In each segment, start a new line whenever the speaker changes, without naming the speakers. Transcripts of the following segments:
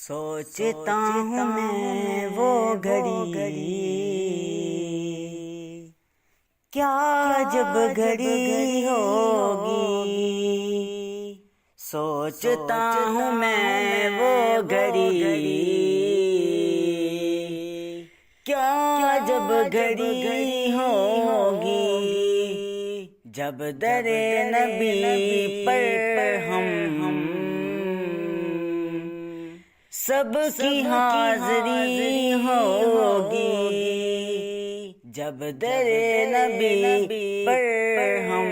سوچتا ہوں میں وہ گھڑی، کیا جب گھڑی ہوگی۔ سوچتا ہوں میں وہ گھڑی، کیا جب گھڑی ہوگی، جب در نبی پر ہم سب کی حاضری ہوگی، جب در نبی پر ہم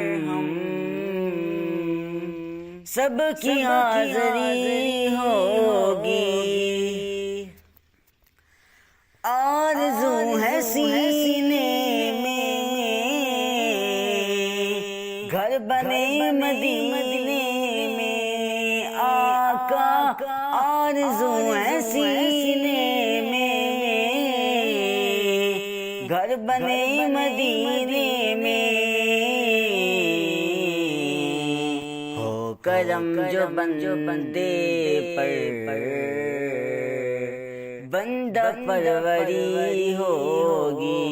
سب کی حاضری ہوگی۔ آرزو ہے سینے میں گھر بنے مدینے میں آقا، آرزو ہے سینے میں گھر بنے مدینے میں، ہو کرم جو بندے پر بندہ پروری ہوگی،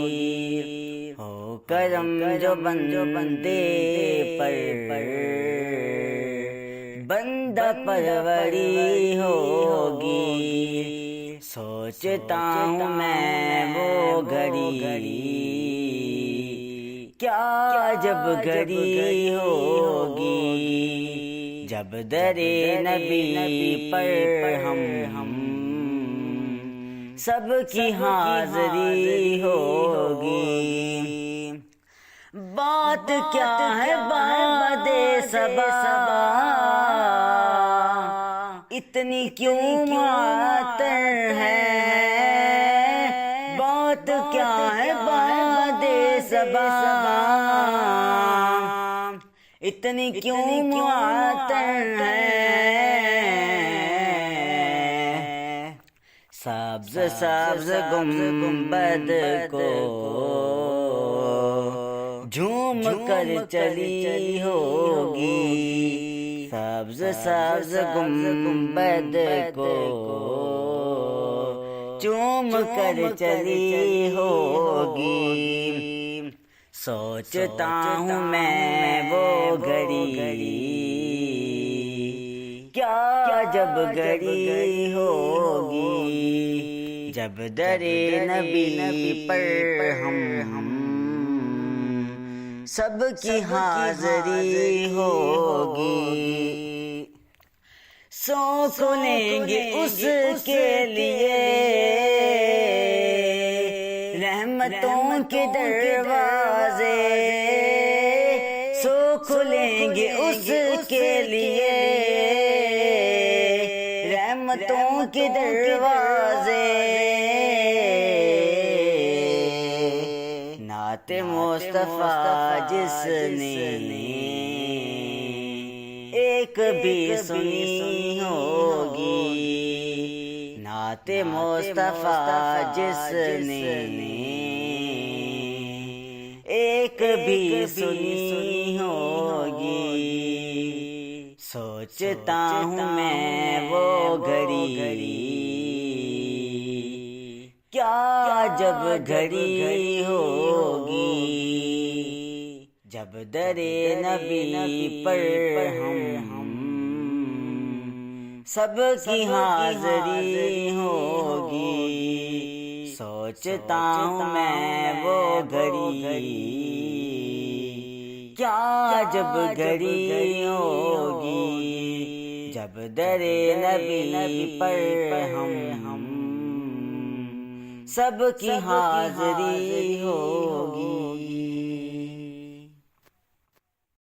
ہو کرم جو بندے پر بندہ پروری ہوگی۔ سوچتا ہوں میں وہ گھڑی، کیا جب گھڑی ہوگی، جب در نبی پر ہم سب کی حاضری ہوگی۔ بات کیا ہے باد صبا، اتنی کیوں معطر ہے، بات کیا ہے باد صبا، اتنی کیوں معطر ہے۔ سبز سبز گنبد کو جھوم کر چلی ہوگی، سبز سبز گنبد کو چوم کر چلی ہوگی۔ سوچتا ہوں میں وہ گھڑی، کیا جب گھڑی ہوگی، جب در نبی پر ہم سب کی حاضری ہوگی۔ سو کھلیں گے اس کے لیے رحمتوں کے دروازے، سو کھلیں گے اس کے لیے رحمتوں کے دروازے۔ نعت مصطفیٰ جس نے ایک بھی سنی ہوگی، نعت مصطفیٰ جس نے ایک بھی سنی ہوگی۔ سوچتا ہوں میں وہ گھڑی، کیا جب گھڑی ہوگی، جب در نبی پر ہم سب کی حاضری ہوگی۔ سوچتا ہوں میں وہ گھڑی، کیا جب گھڑی ہوگی، جب در نبی پر ہم سب کی حاضری ہوگی۔